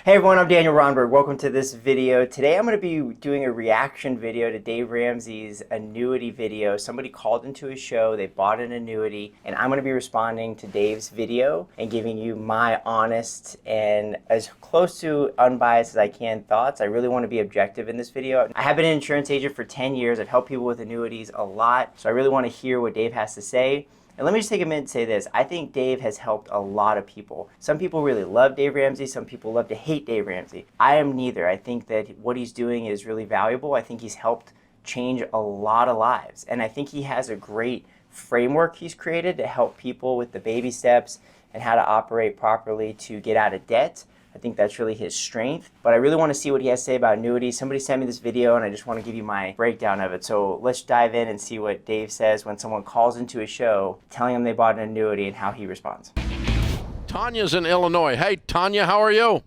Hey everyone, I'm Daniel Rondberg. Welcome to this video. Today I'm going to be doing a reaction video to Dave Ramsey's annuity video. Somebody called into his show, they bought an annuity, and I'm going to be responding to Dave's video and giving you my honest and as close to unbiased as I can thoughts. I really want to be objective in this video. I have been an insurance agent for 10 years. I've helped people with annuities a lot, so I really want to hear what Dave has to say. And let me just take a minute and say this. I think Dave has helped a lot of people. Some people really love Dave Ramsey. Some people love to hate Dave Ramsey. I am neither. I think that what he's doing is really valuable. I think he's helped change a lot of lives. And I think he has a great framework he's created to help people with the baby steps and how to operate properly to get out of debt. I think that's really his strength, but I really want to see what he has to say about annuities. Somebody sent me this video and I just want to give you my breakdown of it. So let's dive in and see what Dave says when someone calls into a show telling him they bought an annuity and how he responds. Tanya's in Illinois. Hey, Tanya, how are you?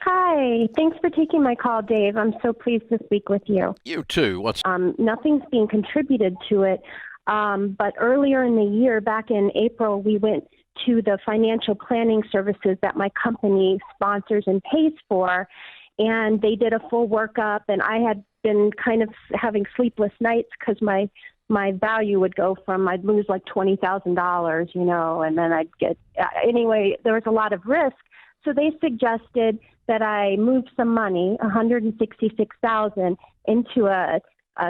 Hi, thanks for taking my call, Dave. I'm so pleased to speak with you. You too. Nothing's being contributed to it, but earlier in the year, back in April, we went to the financial planning services that my company sponsors and pays for, and they did a full workup, and I had been kind of having sleepless nights because my value would go from, I'd lose like $20,000, and then I'd get, anyway, there was a lot of risk. So they suggested that I move some money, $166,000, into a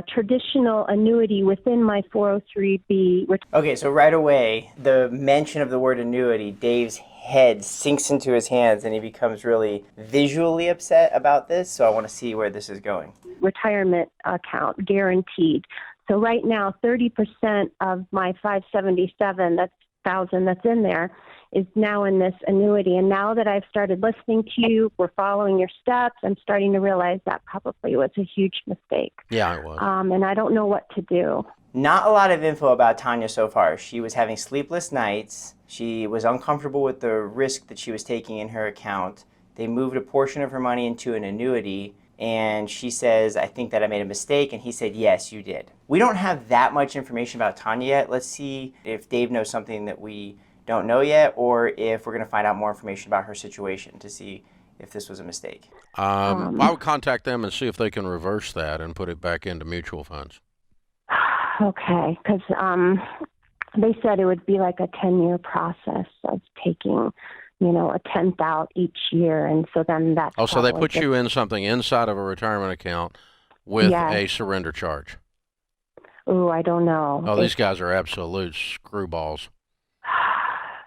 traditional annuity within my 403B. Okay, so right away, the mention of the word annuity, Dave's head sinks into his hands and he becomes really visually upset about this. So I want to see where this is going. Retirement account, guaranteed. So right now, 30% of my 577 that's in there is now in this annuity. And now that I've started listening to you, we're following your steps, I'm starting to realize that probably was a huge mistake. Yeah, it was. And I don't know what to do. Not a lot of info about Tanya so far. She was having sleepless nights. She was uncomfortable with the risk that she was taking in her account. They moved a portion of her money into an annuity. And she says, I think that I made a mistake. And he said, yes, you did. We don't have that much information about Tanya yet. Let's see if Dave knows something that we don't know yet, or if we're going to find out more information about her situation to see if this was a mistake. I would contact them and see if they can reverse that and put it back into mutual funds. Okay, because they said it would be like a 10-year process of taking a tenth out each year, and so then that's... Oh, so they put you in something inside of a retirement account with a surrender charge. Oh, I don't know. Oh, these guys are absolute screwballs.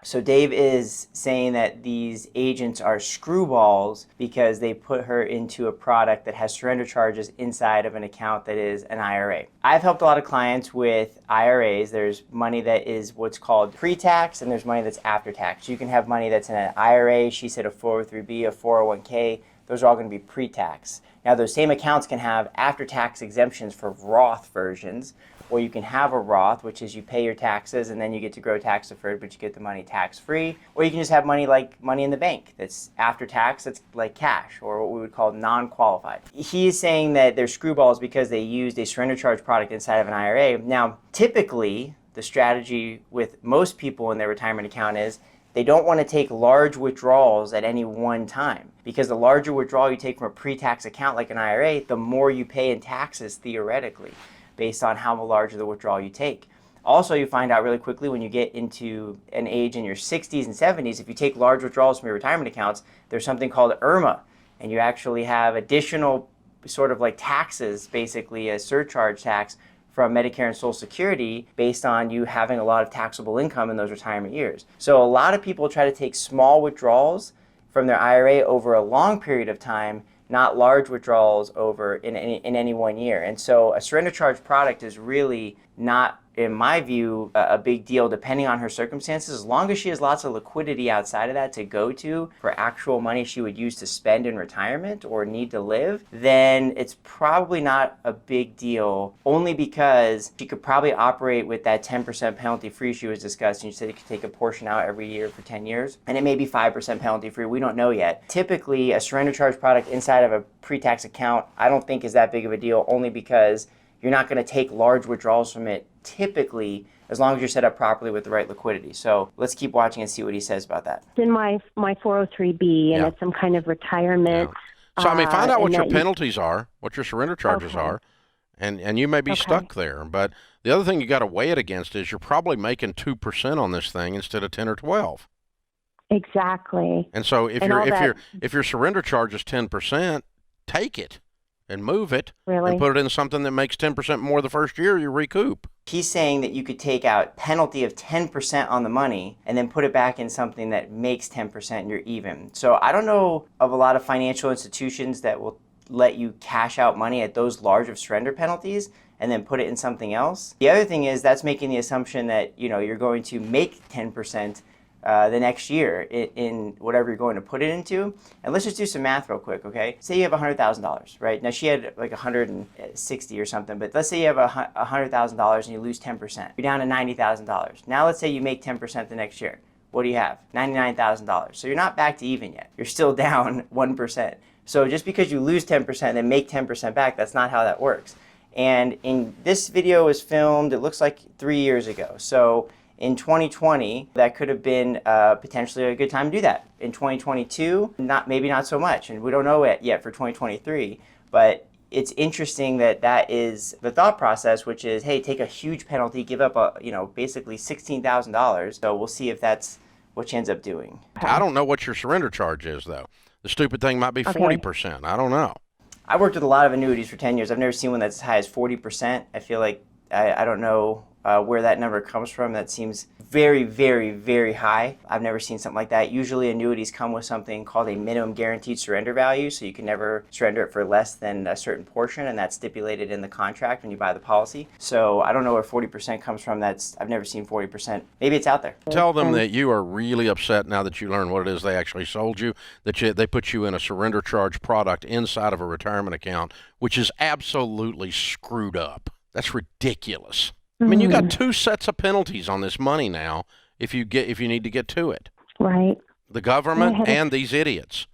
So Dave is saying that these agents are screwballs because they put her into a product that has surrender charges inside of an account that is an IRA. I've helped a lot of clients with IRAs. There's money that is what's called pre-tax, and there's money that's after tax. You can have money that's in an IRA, she said a 403B, a 401k. Those are all going to be pre-tax. Now, those same accounts can have after-tax exemptions for Roth versions, or you can have a Roth, which is you pay your taxes and then you get to grow tax deferred, but you get the money tax-free. Or you can just have money like money in the bank that's after tax, that's like cash, or what we would call non-qualified. He is saying that they're screwballs because they used a surrender charge product inside of an IRA. Now, typically, the strategy with most people in their retirement account is they don't want to take large withdrawals at any one time, because the larger withdrawal you take from a pre-tax account like an IRA, the more you pay in taxes theoretically, based on how large of the withdrawal you take. Also, you find out really quickly when you get into an age in your 60s and 70s, if you take large withdrawals from your retirement accounts, there's something called IRMA, and you actually have additional sort of like taxes, basically a surcharge tax from Medicare and Social Security based on you having a lot of taxable income in those retirement years. So a lot of people try to take small withdrawals from their IRA over a long period of time, not large withdrawals over in any 1 year. And so a surrender charge product is really not, in my view, a big deal depending on her circumstances. As long as she has lots of liquidity outside of that to go to for actual money she would use to spend in retirement or need to live, then it's probably not a big deal, only because she could probably operate with that 10% penalty free she was discussing. You said you could take a portion out every year for 10 years, and it may be 5% penalty free. We don't know yet. Typically, a surrender charge product inside of a pre-tax account, I don't think is that big of a deal, only because you're not going to take large withdrawals from it typically, as long as you're set up properly with the right liquidity. So let's keep watching and see what he says about that. It's in my 403B, and it's some kind of retirement. Yeah. So, I mean, find out what your penalties are, what your surrender charges Okay. are, and you may be stuck there. But the other thing you got to weigh it against is you're probably making 2% on this thing instead of 10 or 12. Exactly. And so if your surrender charge is 10%, take it and move it and put it in something that makes 10% more the first year, you recoup. He's saying that you could take out penalty of 10% on the money and then put it back in something that makes 10% and you're even. So I don't know of a lot of financial institutions that will let you cash out money at those large of surrender penalties and then put it in something else. The other thing is that's making the assumption that you're going to make 10% the next year in whatever you're going to put it into. And let's just do some math real quick, okay? Say you have $100,000, right? Now she had like 160 or something, but let's say you have $100,000 and you lose 10%. You're down to $90,000. Now let's say you make 10% the next year. What do you have? $99,000. So you're not back to even yet. You're still down 1%. So just because you lose 10% and then make 10% back, that's not how that works. And this video was filmed, it looks like 3 years ago. So in 2020, that could have been potentially a good time to do that. In 2022, maybe not so much, and we don't know it yet for 2023. But it's interesting that is the thought process, which is, hey, take a huge penalty, give up basically $16,000. So we'll see if that's what she ends up doing. I don't know what your surrender charge is, though. The stupid thing might be 40%. I don't know. I worked with a lot of annuities for 10 years. I've never seen one that's as high as 40%. I feel like I don't know where that number comes from. That seems very, very, very high. I've never seen something like that. Usually annuities come with something called a minimum guaranteed surrender value, so you can never surrender it for less than a certain portion, and that's stipulated in the contract when you buy the policy. So I don't know where 40% comes from. I've never seen 40%. Maybe it's out there. Tell them that you are really upset now that you learned what it is they actually sold you, that they put you in a surrender charge product inside of a retirement account, which is absolutely screwed up. That's ridiculous. I mean, you got 2 sets of penalties on this money now if you need to get to it. Right. The government and these idiots.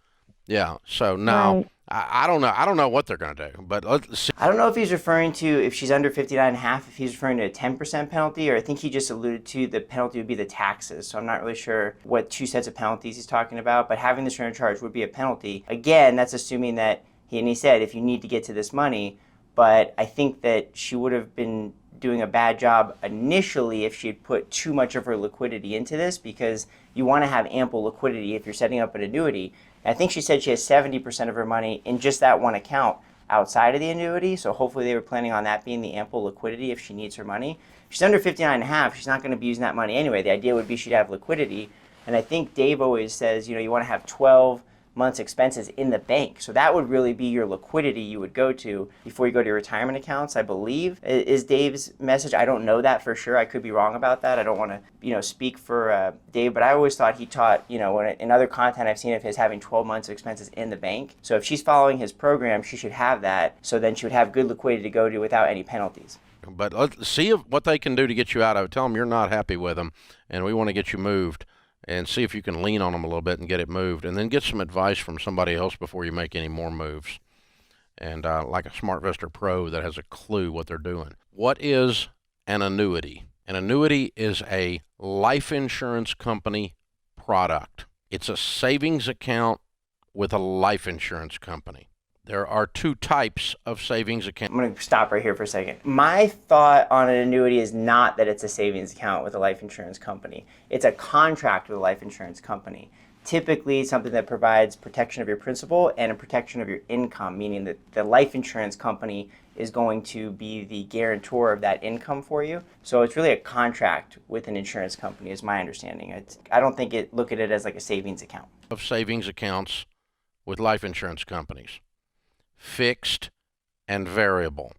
Yeah. So no, I don't know. I don't know what they're going to do, but let's see. I don't know if he's referring to, if she's under 59.5, if he's referring to a 10% penalty, or I think he just alluded to the penalty would be the taxes. So I'm not really sure what 2 sets of penalties he's talking about, but having the surrender charge would be a penalty. Again, that's assuming that he said if you need to get to this money, but I think that she would have been doing a bad job initially if she had put too much of her liquidity into this, because you want to have ample liquidity if you're setting up an annuity. And I think she said she has 70% of her money in just that one account outside of the annuity, so hopefully they were planning on that being the ample liquidity if she needs her money. If she's under 59.5, she's not going to be using that money anyway. The idea would be she'd have liquidity, and I think Dave always says, you want to have 12 months expenses in the bank. So that would really be your liquidity you would go to before you go to your retirement accounts, I believe, is Dave's message. I don't know that for sure. I could be wrong about that. I don't want to, speak for Dave, but I always thought he taught, in other content I've seen of his, having 12 months of expenses in the bank. So if she's following his program, she should have that. So then she would have good liquidity to go to without any penalties. But let's see what they can do to get you out of it. Tell them you're not happy with them, and we want to get you moved. And see if you can lean on them a little bit and get it moved. And then get some advice from somebody else before you make any more moves. And like a SmartVestor Pro that has a clue what they're doing. What is an annuity? An annuity is a life insurance company product. It's a savings account with a life insurance company. There are 2 types of savings accounts. I'm going to stop right here for a second. My thought on an annuity is not that it's a savings account with a life insurance company. It's a contract with a life insurance company. Typically, something that provides protection of your principal and a protection of your income, meaning that the life insurance company is going to be the guarantor of that income for you. So it's really a contract with an insurance company, is my understanding. I don't think look at it as like a savings account. Of savings accounts with life insurance companies. Fixed and variable.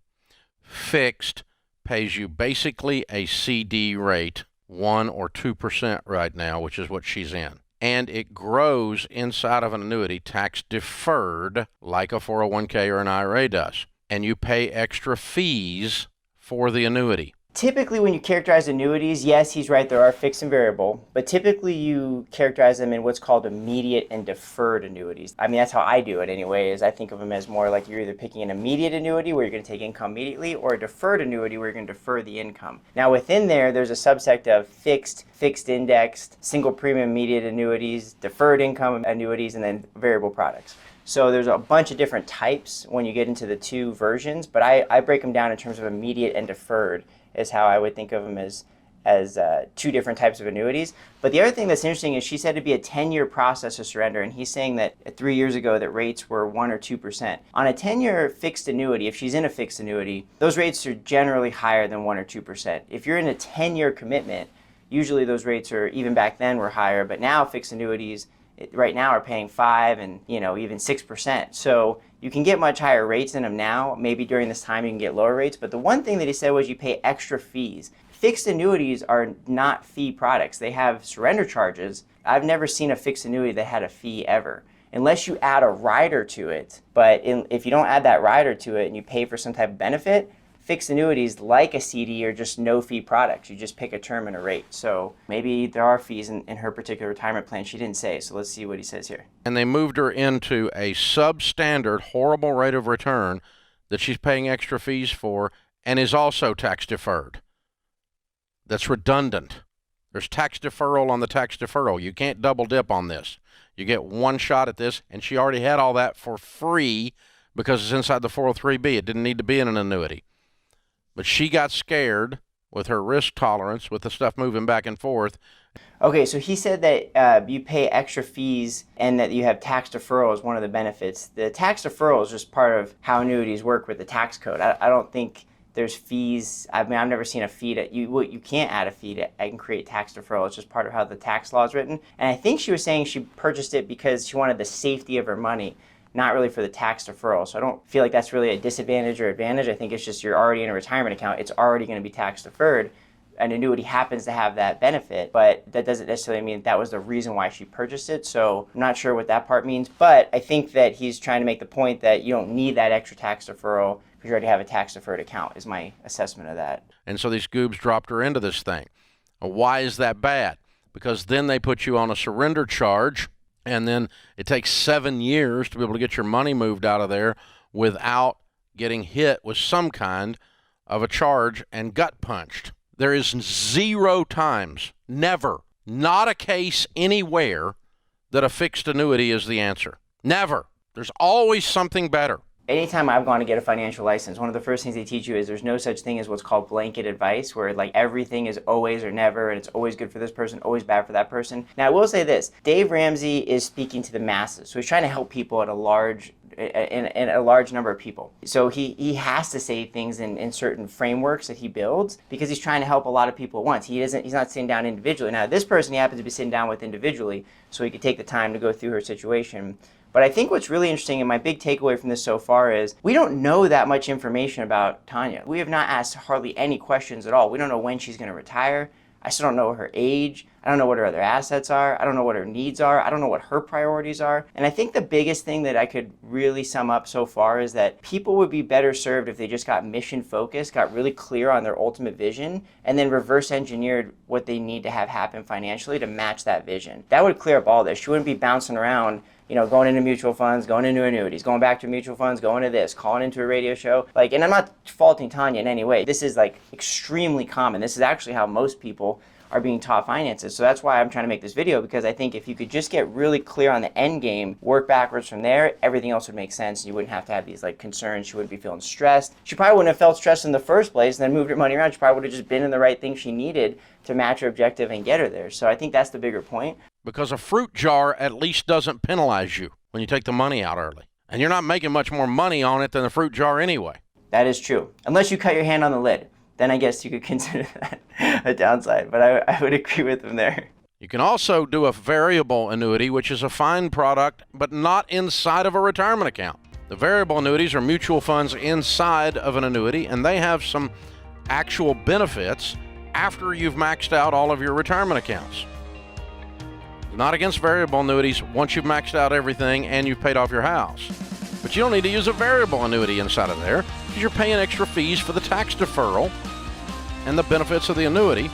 Fixed pays you basically a CD rate, 1 or 2% right now, which is what she's in. And it grows inside of an annuity tax deferred like a 401k or an IRA does. And you pay extra fees for the annuity. Typically, when you characterize annuities, yes, he's right, there are fixed and variable, but typically you characterize them in what's called immediate and deferred annuities. I mean, that's how I do it anyway, is I think of them as more like you're either picking an immediate annuity where you're going to take income immediately, or a deferred annuity where you're going to defer the income. Now, within there's a subsect of fixed indexed, single premium immediate annuities, deferred income annuities, and then variable products. So there's a bunch of different types when you get into the two versions, but I break them down in terms of immediate and deferred is how I would think of them as two different types of annuities. But the other thing that's interesting is she said it'd be a 10-year process to surrender, and he's saying that 3 years ago that rates were 1 or 2%. On a 10-year fixed annuity, if she's in a fixed annuity, those rates are generally higher than 1 or 2%. If you're in a 10-year commitment, usually those rates are, even back then, were higher, but now fixed annuities right now are paying 5 and even 6%. So you can get much higher rates in them now. Maybe during this time you can get lower rates. But the one thing that he said was you pay extra fees. Fixed annuities are not fee products. They have surrender charges. I've never seen a fixed annuity that had a fee ever, unless you add a rider to it. But if you don't add that rider to it and you pay for some type of benefit, fixed annuities, like a CD, are just no fee products. You just pick a term and a rate. So maybe there are fees in her particular retirement plan. She didn't say, so let's see what he says here. And they moved her into a substandard, horrible rate of return that she's paying extra fees for and is also tax deferred. That's redundant. There's tax deferral on the tax deferral. You can't double dip on this. You get one shot at this, and she already had all that for free because it's inside the 403B. It didn't need to be in an annuity. But she got scared with her risk tolerance, with the stuff moving back and forth. Okay, so he said that you pay extra fees and that you have tax deferral as one of the benefits. The tax deferral is just part of how annuities work with the tax code. I don't think there's fees. I mean, I've never seen a fee that you can't add a fee to and create tax deferral. It's just part of how the tax law is written. And I think she was saying she purchased it because she wanted the safety of her money, not really for the tax deferral. So I don't feel like that's really a disadvantage or advantage. I think it's just you're already in a retirement account. It's already going to be tax deferred. An annuity happens to have that benefit, but that doesn't necessarily mean that was the reason why she purchased it. So I'm not sure what that part means, but I think that he's trying to make the point that you don't need that extra tax deferral because you already have a tax deferred account, is my assessment of that. And so these goobs dropped her into this thing. Why is that bad? Because then they put you on a surrender charge, and then it takes 7 years to be able to get your money moved out of there without getting hit with some kind of a charge and gut punched. There is 0 times, never, not a case anywhere that a fixed annuity is the answer. Never. There's always something better. Anytime I've gone to get a financial license, one of the first things they teach you is there's no such thing as what's called blanket advice, where like everything is always or never, and it's always good for this person, always bad for that person. Now, I will say this, Dave Ramsey is speaking to the masses, so he's trying to help people at a large number of people. So he has to say things in certain frameworks that he builds because he's trying to help a lot of people at once. He's not sitting down individually. Now, this person he happens to be sitting down with individually, so he could take the time to go through her situation. But I think what's really interesting, and my big takeaway from this so far, is we don't know that much information about Tanya. We have not asked hardly any questions at all. We don't know when she's going to retire. I still don't know her age. I don't know what her other assets are. I don't know what her needs are. I don't know what her priorities are. And I think the biggest thing that I could really sum up so far is that people would be better served if they just got mission focused, got really clear on their ultimate vision, and then reverse engineered what they need to have happen financially to match that vision. That would clear up all this. She wouldn't be bouncing around, going into mutual funds, going into annuities, going back to mutual funds, going to this, calling into a radio show. And I'm not faulting Tanya in any way. This is extremely common. This is actually how most people are being taught finances. So that's why I'm trying to make this video, because I think if you could just get really clear on the end game, work backwards from there, everything else would make sense. You wouldn't have to have these concerns. She wouldn't be feeling stressed. She probably wouldn't have felt stressed in the first place and then moved her money around. She probably would have just been in the right thing she needed to match her objective and get her there. So I think that's the bigger point. Because a fruit jar at least doesn't penalize you when you take the money out early. And you're not making much more money on it than a fruit jar anyway. That is true. Unless you cut your hand on the lid. Then I guess you could consider that a downside. But I would agree with him there. You can also do a variable annuity, which is a fine product, but not inside of a retirement account. The variable annuities are mutual funds inside of an annuity, and they have some actual benefits after you've maxed out all of your retirement accounts. Not against variable annuities once you've maxed out everything and you've paid off your house. But you don't need to use a variable annuity inside of there because you're paying extra fees for the tax deferral and the benefits of the annuity.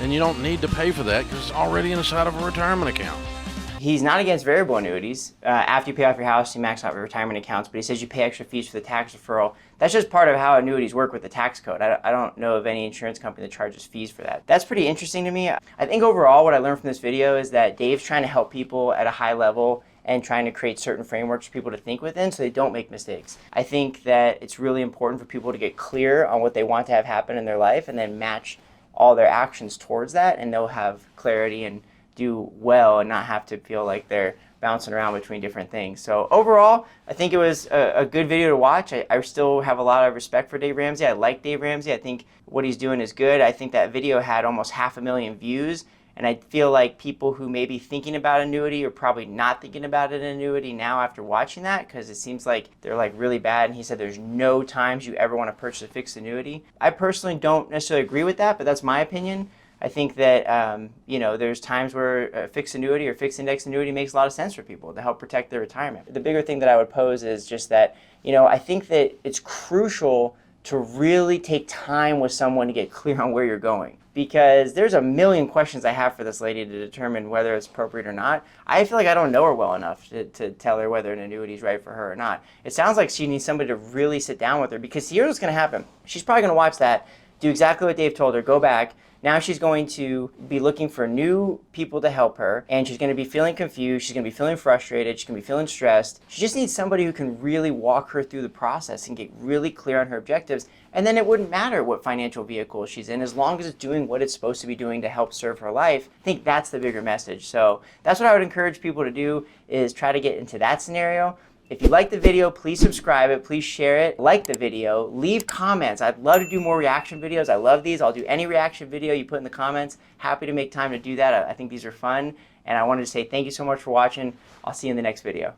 And you don't need to pay for that because it's already inside of a retirement account. He's not against variable annuities. After you pay off your house, you max out your retirement accounts, but he says you pay extra fees for the tax deferral. That's just part of how annuities work with the tax code. I don't know of any insurance company that charges fees for that. That's pretty interesting to me. I think overall what I learned from this video is that Dave's trying to help people at a high level and trying to create certain frameworks for people to think within so they don't make mistakes. I think that it's really important for people to get clear on what they want to have happen in their life and then match all their actions towards that, and they'll have clarity and do well and not have to feel like they're bouncing around between different things. So overall, I think it was a good video to watch. I still have a lot of respect for Dave Ramsey. I like Dave Ramsey. I think what he's doing is good. I think that video had almost 500,000 views, and I feel like people who may be thinking about annuity are probably not thinking about an annuity now after watching that, because it seems like they're like really bad. And he said there's no times you ever want to purchase a fixed annuity. I personally don't necessarily agree with that, but that's my opinion. I think that there's times where a fixed annuity or fixed index annuity makes a lot of sense for people to help protect their retirement. The bigger thing that I would pose is just that, I think that it's crucial to really take time with someone to get clear on where you're going. Because there's a million questions I have for this lady to determine whether it's appropriate or not. I feel like I don't know her well enough to tell her whether an annuity is right for her or not. It sounds like she needs somebody to really sit down with her, because here's what's going to happen. She's probably going to watch that, do exactly what Dave told her, go back. Now she's going to be looking for new people to help her, and she's going to be feeling confused, she's going to be feeling frustrated, she's going to be feeling stressed. She just needs somebody who can really walk her through the process and get really clear on her objectives, and then it wouldn't matter what financial vehicle she's in as long as it's doing what it's supposed to be doing to help serve her life. I think that's the bigger message. So that's what I would encourage people to do, is try to get into that scenario. If you like the video, please subscribe it, please share it, like the video, leave comments. I'd love to do more reaction videos. I love these. I'll do any reaction video you put in the comments. Happy to make time to do that. I think these are fun. And I wanted to say thank you so much for watching. I'll see you in the next video.